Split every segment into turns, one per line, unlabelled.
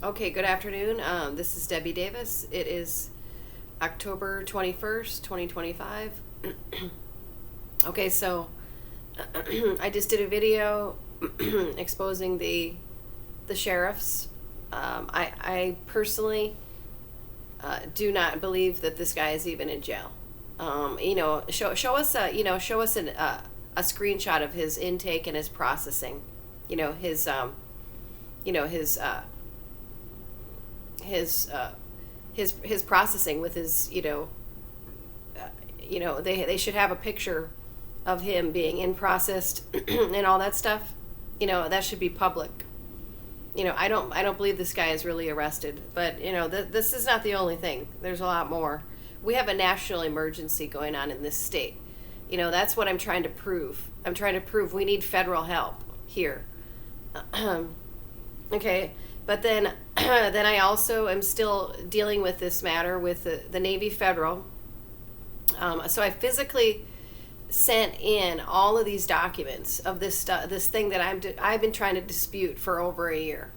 Okay, good afternoon. This is Debbie Davis. It is October 21st, 2025. Okay, so I just did a video exposing the sheriffs. I personally do not believe that this guy is even in jail. Show us a screenshot of his intake and his processing. You know his you know his processing with his they should have a picture of him being in processed and all that stuff. That should be public. I don't believe this guy is really arrested, but this is not the only thing. There's a lot more. We have a national emergency going on in this state. That's what I'm trying to prove. I'm trying to prove we need federal help here. Okay, but then then I also am still dealing with this matter with the Navy Federal. So I physically sent in all of these documents of this thing that I've been trying to dispute for over a year.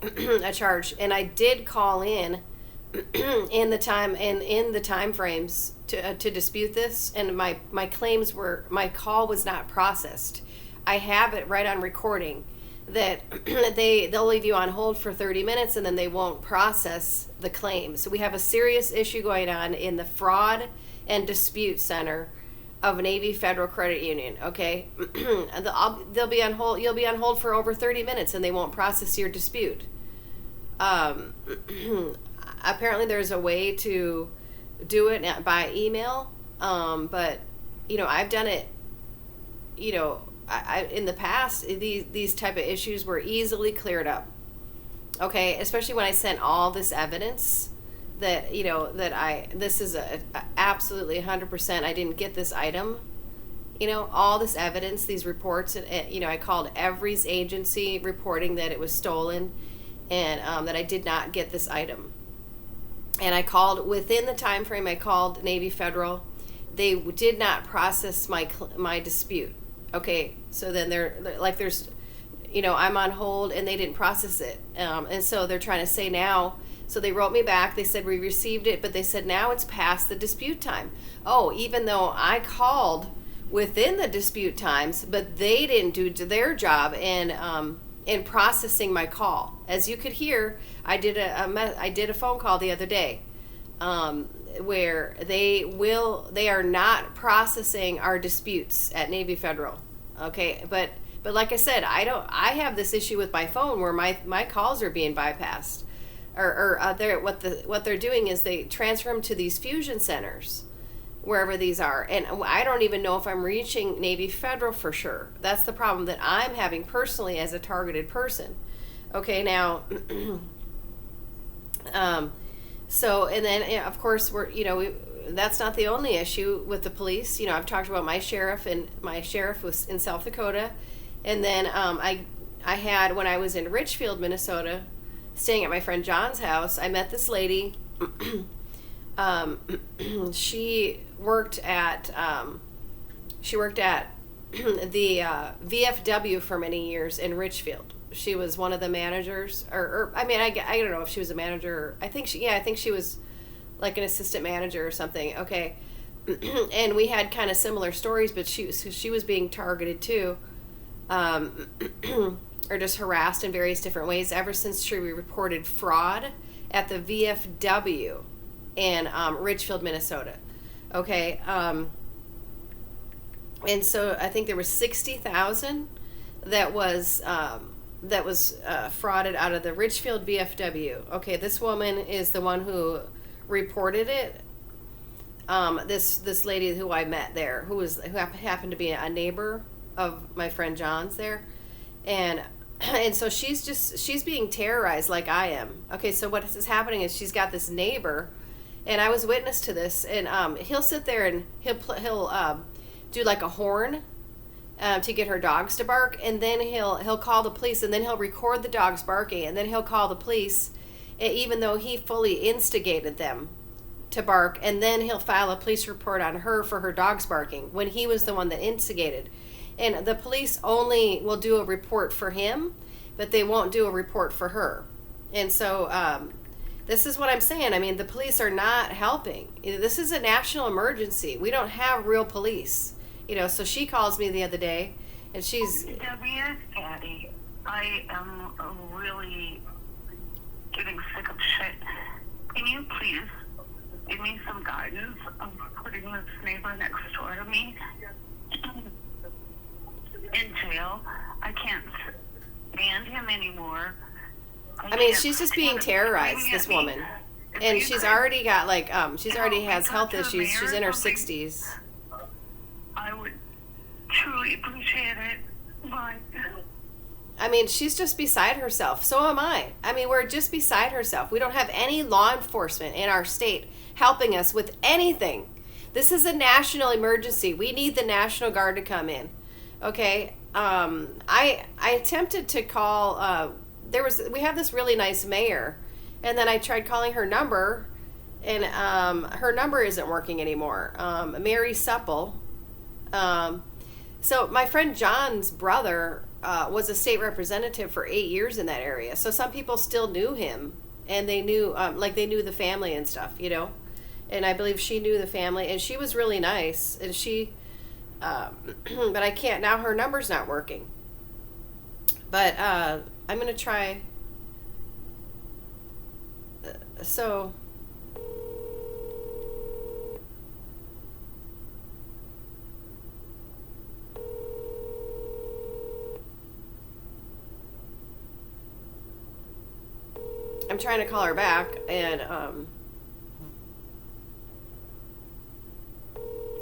A charge, and I did call in in the time frames to dispute this, and my claims were my call was not processed. I have it right on recording that they'll leave you on hold for 30 minutes and then they won't process the claim. So we have a serious issue going on in the fraud and dispute center of Navy Federal Credit Union. Okay, they'll be on hold. You'll be on hold for over 30 minutes and they won't process your dispute. Apparently there's a way to do it by email, but I've done it. I in the past these type of issues were easily cleared up. Okay, especially when I sent all this evidence that this is a absolutely 100% I didn't get this item. All this evidence, these reports, and I called every agency reporting that it was stolen, and that I did not get this item. And I called within the time frame. I called Navy Federal. They did not process my dispute. Okay, so then they're like, I'm on hold and they didn't process it. And so they're trying to say now, so they wrote me back. They said, we received it, but they said now it's past the dispute time. Oh, even though I called within the dispute times, but they didn't do their job in processing my call. As you could hear, I did a phone call the other day, where they are not processing our disputes at Navy Federal. Okay, but like I said, I have this issue with my phone where my calls are being bypassed, or what they're doing is they transfer them to these fusion centers, wherever these are, and I don't even know if I'm reaching Navy Federal for sure. That's the problem that I'm having personally as a targeted person. Okay, now so, and then of course that's not the only issue with the police. I've talked about my sheriff, and my sheriff was in South Dakota, and then I had, when I was in Richfield, Minnesota, staying at my friend John's house, I met this lady. She worked at the VFW for many years in Richfield. She was one of the managers, or I don't know if she was a manager. I think she was like an assistant manager or something. Okay, and we had kind of similar stories, but she was being targeted too, or just harassed in various different ways ever since she reported fraud at the VFW in Richfield, Minnesota. Okay, and so I think there was 60,000 that was frauded out of the Richfield VFW. Okay, this woman is the one who reported it. This lady who I met there, who happened to be a neighbor of my friend John's there, and so she's being terrorized like I am. Okay, so what is happening is she's got this neighbor, and I was witness to this, and he'll sit there and he'll do like a horn to get her dogs to bark, and then he'll call the police, and then he'll record the dogs barking, and then he'll call the police, even though he fully instigated them to bark, and then he'll file a police report on her for her dogs barking when he was the one that instigated. And the police only will do a report for him, but they won't do a report for her. And so this is what I'm saying. I mean, the police are not helping. This is a national emergency. We don't have real police. So she calls me the other day, and she's...
Debbie, it's Patty. I am really getting sick of shit. Can you please give me some guidance on putting this neighbor next door to me in jail? I can't stand him anymore.
I mean, she's just being terrorized, this woman. And she's already got, she's already has health issues. She's in her 60s.
I would truly appreciate it. But
I mean, she's just beside herself. So am I. I mean, we're just beside herself. We don't have any law enforcement in our state helping us with anything. This is a national emergency. We need the National Guard to come in. Okay? I attempted to call... we have this really nice mayor, and then I tried calling her number, and her number isn't working anymore. Mary Supple. So my friend John's brother was a state representative for 8 years in that area. So some people still knew him, and they knew they knew the family and stuff, And I believe she knew the family, and she was really nice. And she, but I can't now. Her number's not working. But I'm gonna try. So. I'm trying to call her back and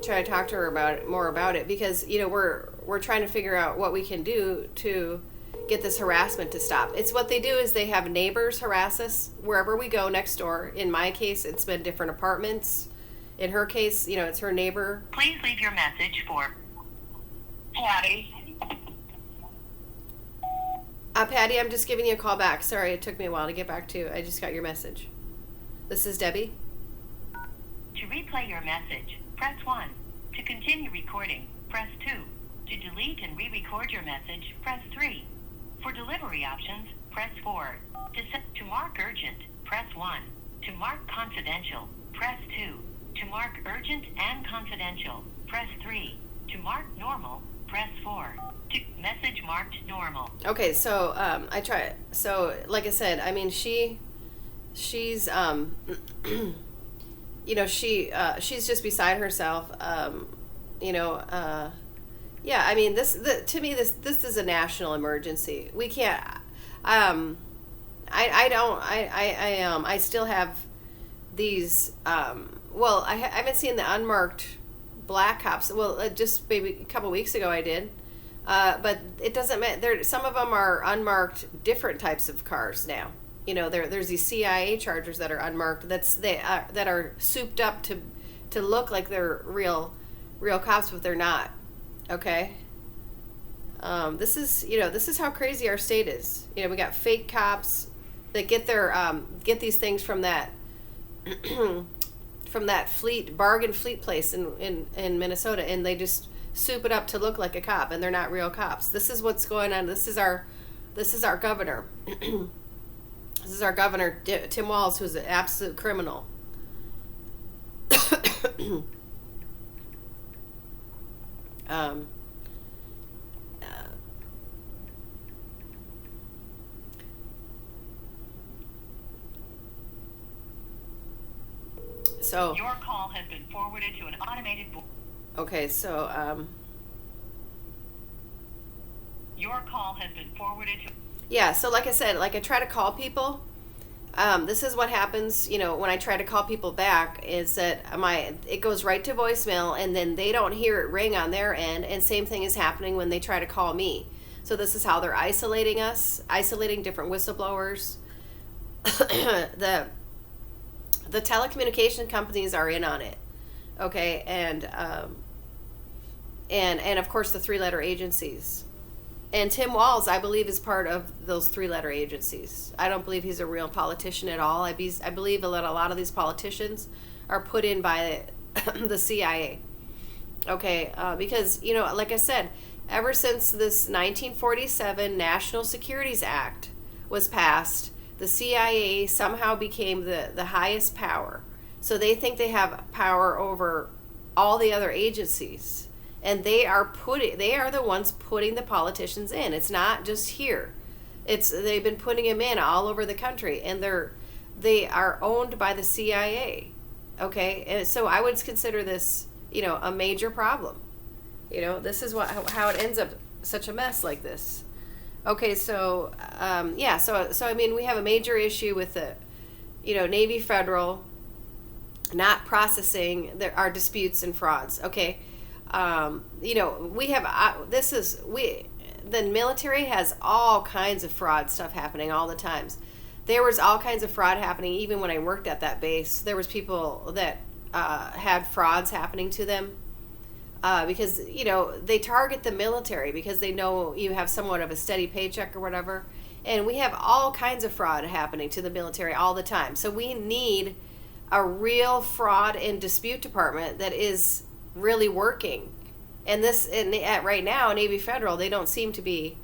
try to talk to her more about it because we're trying to figure out what we can do to get this harassment to stop. It's what they do is they have neighbors harass us wherever we go next door. In my case, it's been different apartments. In her case, it's her neighbor.
Please leave your message for Patty.
Patty, I'm just giving you a call back. Sorry, it took me a while to get back to you. I just got your message. This is Debbie.
To replay your message, press 1. To continue recording, press 2. To delete and re-record your message, press 3. For delivery options, press 4. To mark urgent, press 1. To mark confidential, press 2. To mark urgent and confidential, press 3. To mark normal, press 4. To message marked normal.
Okay, so I try. So like I said, I mean she's she's just beside herself. Yeah, I mean to me this is a national emergency. We can't. I still have these. Well, I haven't seen the unmarked black cops. Well, just maybe a couple weeks ago I did. But it doesn't matter. Some of them are unmarked, different types of cars now. There's these CIA Chargers that are unmarked. That are souped up to look like they're real cops, but they're not. Okay. This is how crazy our state is. We got fake cops that get these things from that from that bargain fleet place in Minnesota, and they just soup it up to look like a cop, and they're not real cops. This is what's going on. This is our governor. This is our governor, Tim Walz, who's an absolute criminal. So
your call has been forwarded to an automated
okay, so
your call has been forwarded to...
Yeah, so like I said, I try to call people. This is what happens, when I try to call people back, is that it goes right to voicemail, and then they don't hear it ring on their end, and same thing is happening when they try to call me. So this is how they're isolating us, isolating different whistleblowers. The telecommunication companies are in on it, okay, and of course the three-letter agencies. And Tim Walz, I believe, is part of those three-letter agencies. I don't believe he's a real politician at all. I believe that a lot of these politicians are put in by the CIA. Okay, because, like I said, ever since this 1947 National Securities Act was passed, the CIA somehow became the highest power. So they think they have power over all the other agencies. And they are the ones putting the politicians in. It's not just here. They've been putting them in all over the country, and they are owned by the CIA. Okay? And so I would consider this, a major problem. This is how it ends up such a mess like this. Okay, so so I mean, we have a major issue with the Navy Federal not processing our disputes and frauds. Okay, we have the military has all kinds of fraud stuff happening all the times. There was all kinds of fraud happening even when I worked at that base. There was people that had frauds happening to them because they target the military because they know you have somewhat of a steady paycheck or whatever. And we have all kinds of fraud happening to the military all the time. So we need a real fraud and dispute department that is really working. And right now, Navy Federal, they don't seem to be.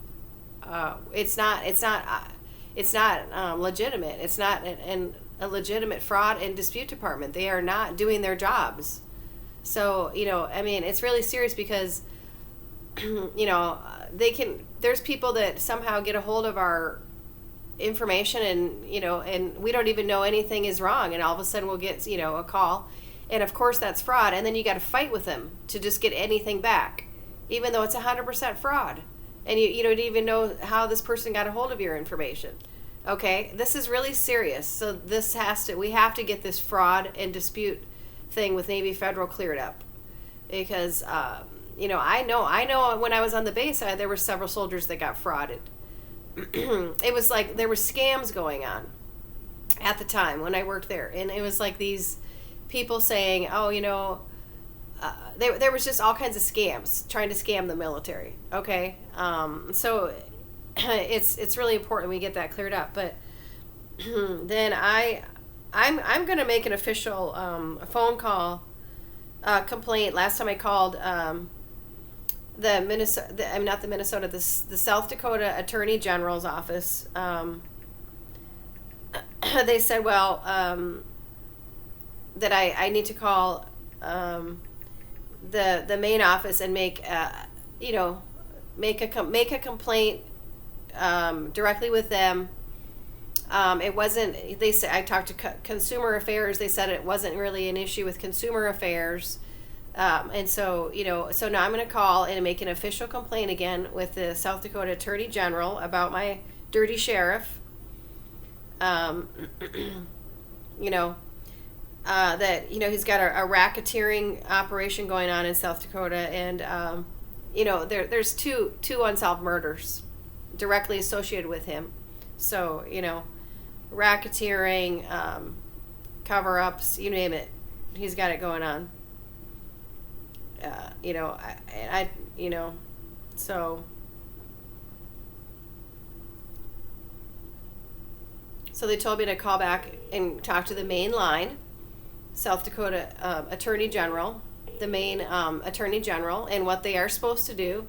It's not legitimate. It's not a legitimate fraud and dispute department. They are not doing their jobs. So I mean, it's really serious because there's people that somehow get a hold of our information and we don't even know anything is wrong, and all of a sudden we'll get a call. And of course that's fraud, and then you got to fight with them to just get anything back, even though it's 100% fraud, and you don't even know how this person got a hold of your information. Okay, this is really serious. So we have to get this fraud and dispute thing with Navy Federal cleared up, because I know when I was on the base, there were several soldiers that got frauded. It was like there were scams going on at the time when I worked there, and it was like these people saying, there was just all kinds of scams trying to scam the military. Okay, so it's really important we get that cleared up. But then I'm going to make an official phone call complaint. Last time I called the South Dakota Attorney General's office. They said, that I need to call the main office and make a complaint directly with them. It wasn't. They said I talked to Consumer Affairs. They said it wasn't really an issue with Consumer Affairs, and so so now I'm going to call and make an official complaint again with the South Dakota Attorney General about my dirty sheriff. That he's got a racketeering operation going on in South Dakota, and there's two unsolved murders directly associated with him. So racketeering, cover-ups, you name it, he's got it going on. So they told me to call back and talk to the main line, South Dakota Attorney General, the main Attorney General, and what they are supposed to do.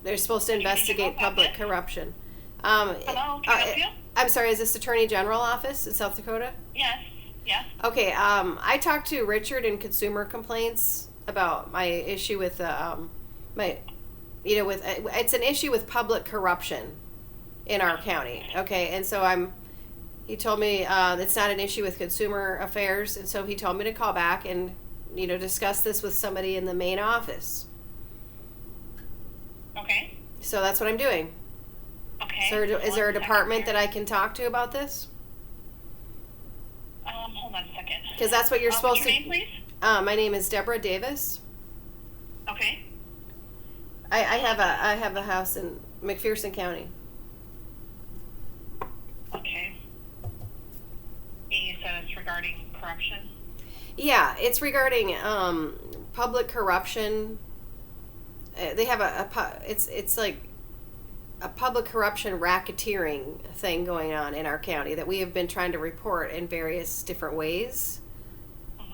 They're supposed to investigate public corruption.
Hello, can I help you?
I'm sorry, is this Attorney General office in South Dakota?
Yes.
Okay, I talked to Richard in Consumer Complaints about my issue with it's an issue with public corruption in our county. Okay, and so he told me it's not an issue with Consumer Affairs, and so he told me to call back and discuss this with somebody in the main office.
Okay.
So that's what I'm doing.
Okay.
So is there a department that I can talk to about this?
Hold on a second.
Because that's what you're supposed
what's your name, please?
My name is Deborah Davis.
Okay.
I have a house in McPherson County.
Okay. You said it's regarding corruption?
Yeah, it's regarding public corruption. They have it's like a public corruption racketeering thing going on in our county that we have been trying to report in various different ways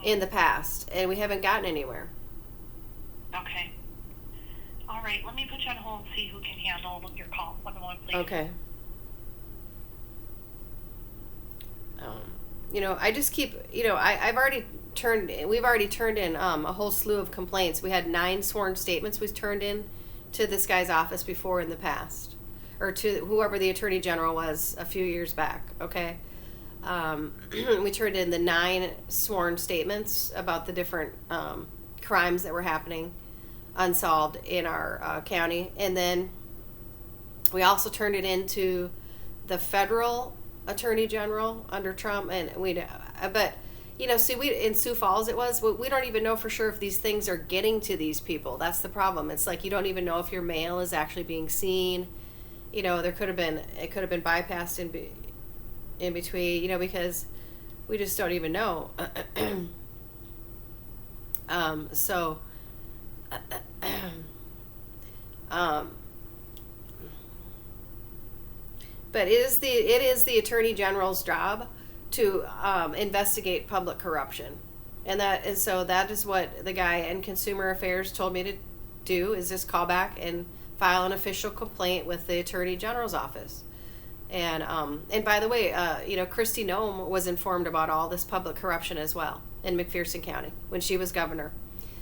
in the past, and we haven't gotten anywhere.
Okay. All right, let me put you on hold and see who can handle your call. 1-1, please.
Okay. I just keep, we've already turned in a whole slew of complaints. We had 9 sworn statements we turned in to this guy's office before in the past, or to whoever the attorney general was a few years back. Okay. We turned in the 9 sworn statements about the different crimes that were happening unsolved in our county, and then we also turned it into the federal attorney general under Trump, and but see, we in Sioux Falls we don't even know for sure if these things are getting to these people. That's the problem. It's like you don't even know if your mail is actually being seen. It could have been bypassed in between, because we just don't even know. So but it is the attorney general's job to investigate public corruption, and so that is what the guy in Consumer Affairs told me to do, is just call back and file an official complaint with the attorney general's office. And by the way, Kristi Noem was informed about all this public corruption as well in McPherson County when she was governor.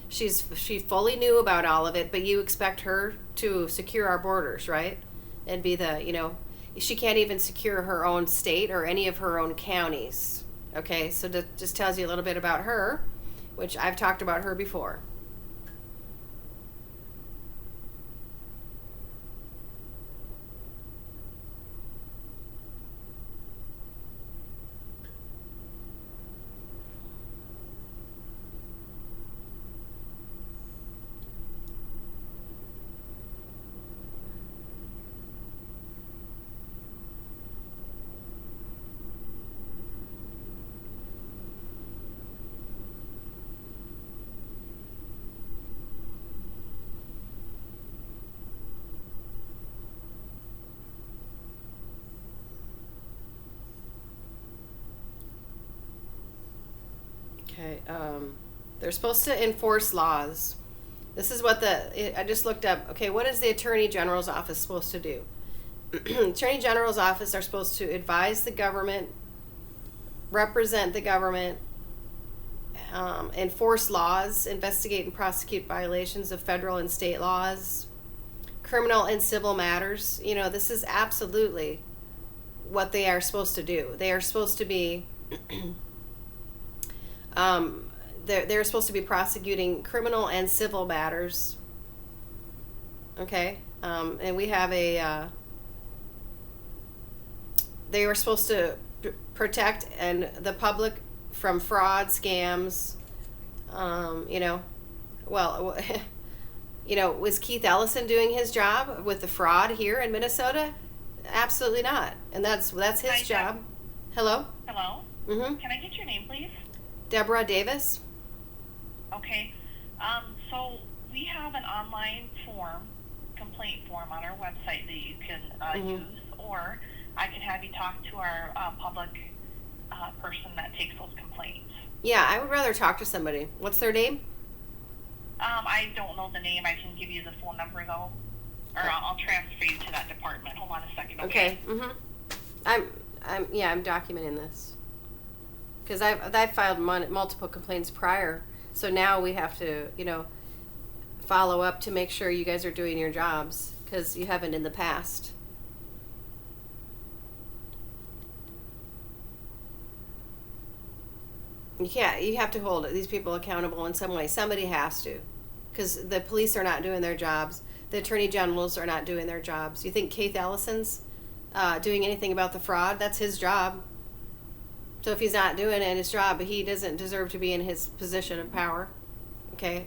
She fully knew about all of it, but you expect her to secure our borders, right? And be she can't even secure her own state or any of her own counties. Okay, so that just tells you a little bit about her, which I've talked about her before. Okay, they're supposed to enforce laws. This is what I just looked up. Okay, what is the Attorney General's office supposed to do? Attorney General's office are supposed to advise the government, represent the government, enforce laws, investigate and prosecute violations of federal and state laws, criminal and civil matters. This is absolutely what they are supposed to do. They are supposed to be they're supposed to be prosecuting criminal and civil matters. Okay, and we have they were supposed to protect the public from fraud, scams. Was Keith Ellison doing his job with the fraud here in Minnesota? Absolutely not, and that's his job. Hello.
Hello.
Mm-hmm.
Can I get your name, please?
Deborah Davis.
Okay. So we have an online complaint form on our website that you can use, or I can have you talk to our public person that takes those complaints.
Yeah, I would rather talk to somebody. What's their name?
I don't know the name. I can give you the phone number though, or I'll transfer you to that department. Hold on a second. Okay.
Mm-hmm. I'm documenting this because I've filed multiple complaints prior, so now we have to follow up to make sure you guys are doing your jobs because you haven't in the past. You have to hold these people accountable in some way. Somebody has to, because the police are not doing their jobs. The attorney generals are not doing their jobs. You think Keith Ellison's doing anything about the fraud? That's his job. So if he's not doing it in his job, he doesn't deserve to be in his position of power. Okay.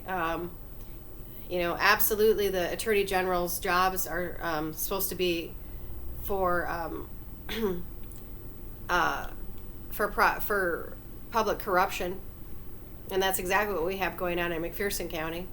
Absolutely, the attorney general's jobs are supposed to be for public corruption, and that's exactly what we have going on in McPherson County.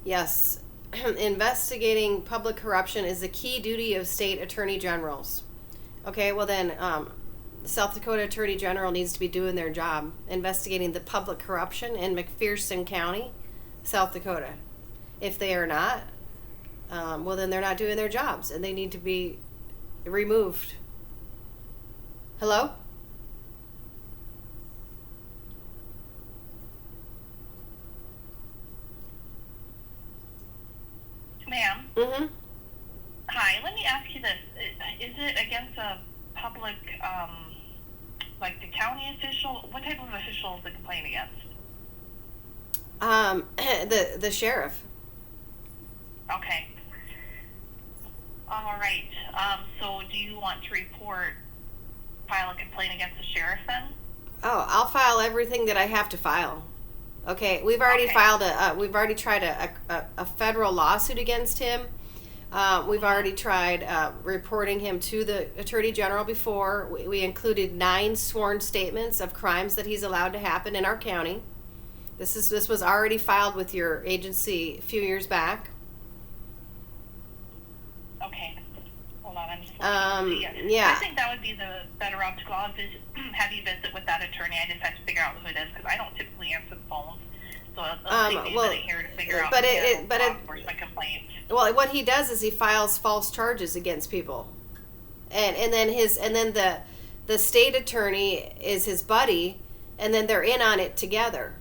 Yes, investigating public corruption is the key duty of state attorney generals. Okay, well then, South Dakota Attorney General needs to be doing their job, investigating the public corruption in McPherson County, South Dakota. If they are not, well then they're not doing their jobs, and they need to be removed. Hello?
Ma'am.
Mm-hmm.
Hi, let me ask you this. Is it against a public, like the county official? What type of official is the complaint against?
The sheriff.
Okay. All right. So do you want to file a complaint against the sheriff then?
Oh, I'll file everything that I have to file. Okay, we've already filed we've already tried a federal lawsuit against him. We've already tried reporting him to the Attorney General before. We included 9 sworn statements of crimes that he's allowed to happen in our county. This was already filed with your agency a few years back.
Okay. Hold on, I'm just looking to see it.
Yeah.
I think that would be the better route to go. I'll have you visit with that attorney. I just have to figure out who it is because I don't typically answer the phones. So it'll take me a minute here to figure out where's my complaint.
Well, what he does is he files false charges against people, and then the state attorney is his buddy, and then they're in on it together.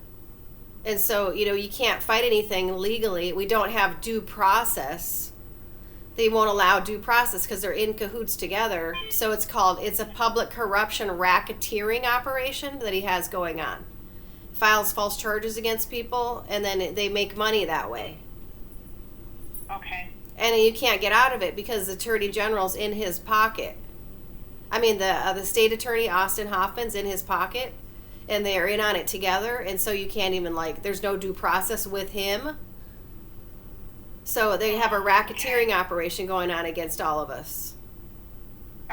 And so, you can't fight anything legally. We don't have due process. They won't allow due process because they're in cahoots together. So it's a public corruption racketeering operation that he has going on. Files false charges against people, and then they make money that way.
Okay.
And you can't get out of it because the Attorney General's in his pocket. I mean, the state attorney, Austin Hoffman's in his pocket, and they're in on it together, and so you can't even, there's no due process with him. So they have a racketeering operation going on against all of us.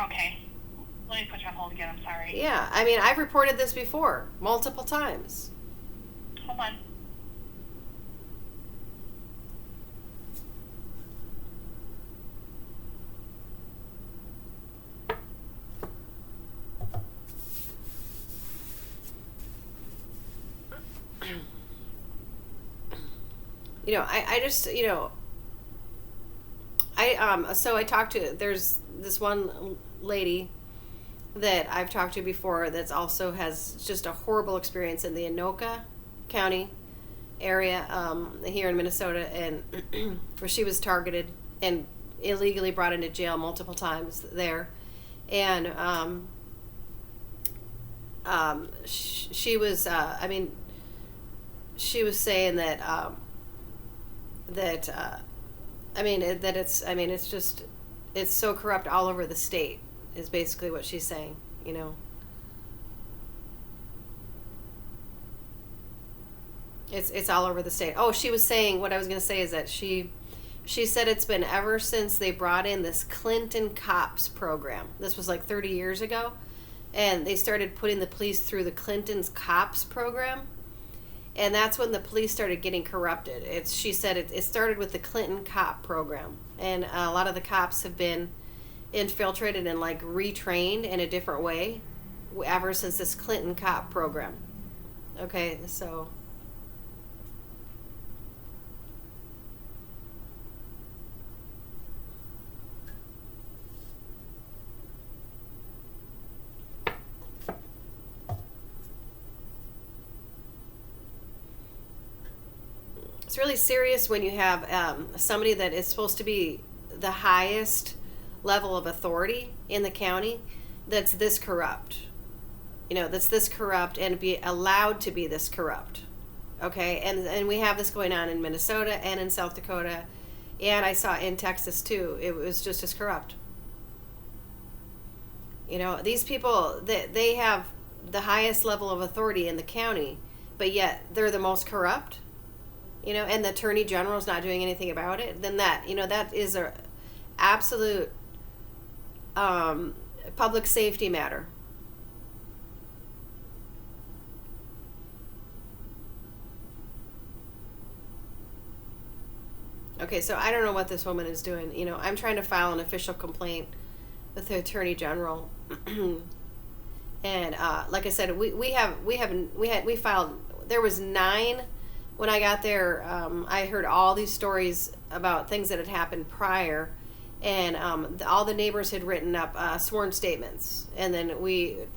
Okay. Let me put you on hold again. I'm sorry.
Yeah, I mean, I've reported this before, multiple times.
Hold on.
I just, so I talked to, there's this one lady that I've talked to before that's also has just a horrible experience in the Anoka County area here in Minnesota, and where she was targeted and illegally brought into jail multiple times there. And she was she was saying that it's so corrupt all over the state is basically what she's saying. It's all over the state. Oh, she was saying, what I was going to say is that she said it's been ever since they brought in this Clinton Cops program. This was 30 years ago, and they started putting the police through the Clinton's Cops program. And that's when the police started getting corrupted. She said it started with the Clinton Cop program. And a lot of the cops have been infiltrated and retrained in a different way ever since this Clinton Cop program. Okay, so. It's really serious when you have somebody that is supposed to be the highest level of authority in the county that's this corrupt. That's this corrupt and be allowed to be this corrupt. Okay, and we have this going on in Minnesota and in South Dakota, and I saw in Texas too. It was just as corrupt. These people, they have the highest level of authority in the county, but yet they're the most corrupt. And the Attorney General's not doing anything about it, then that is a absolute public safety matter. Okay, so I don't know what this woman is doing. You know, I'm trying to file an official complaint with the Attorney General. And like I said, we filed. There was 9 when I got there. I heard all these stories about things that had happened prior, and all the neighbors had written up sworn statements, and then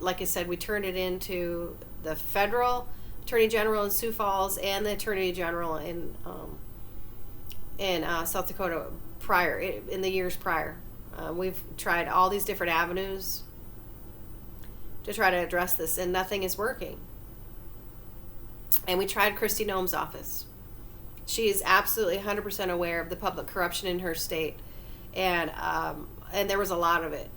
like I said, we turned it into the federal Attorney General in Sioux Falls and the Attorney General in South Dakota in the years prior. We've tried all these different avenues to try to address this, and nothing is working. And we tried Kristi Noem's office. She is absolutely 100% aware of the public corruption in her state, and there was a lot of it.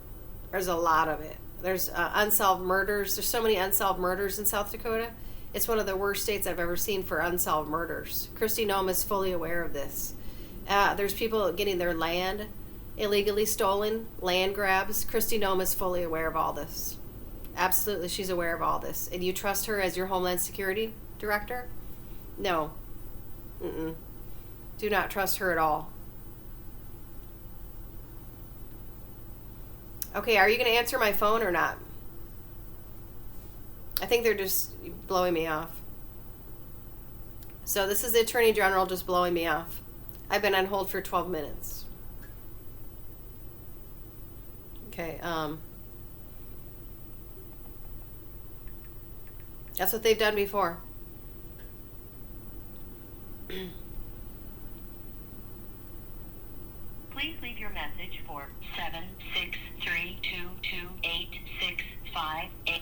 There's a lot of it. There's unsolved murders. There's so many unsolved murders in South Dakota. It's one of the worst states I've ever seen for unsolved murders. Kristi Noem is fully aware of this. There's people getting their land illegally stolen, land grabs. Kristi Noem is fully aware of all this. Absolutely, she's aware of all this. And you trust her as your Homeland Security Director? No. Mm-mm. Do not trust her at all. Okay, are you going to answer my phone or not? I think they're just blowing me off. So this is the Attorney General just blowing me off. I've been on hold for 12 minutes. Okay, that's what they've done before.
Please leave your message for 763228658.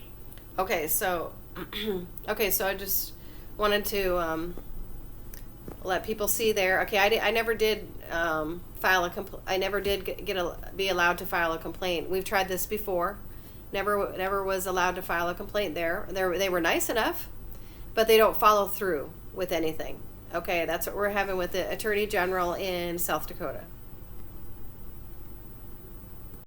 Okay, so I just wanted to let people see there. Okay, I never did file a I never did be allowed to file a complaint. We've tried this before. Never was allowed to file a complaint there. They were nice enough, but they don't follow through with anything. Okay, that's what we're having with the Attorney General in South Dakota.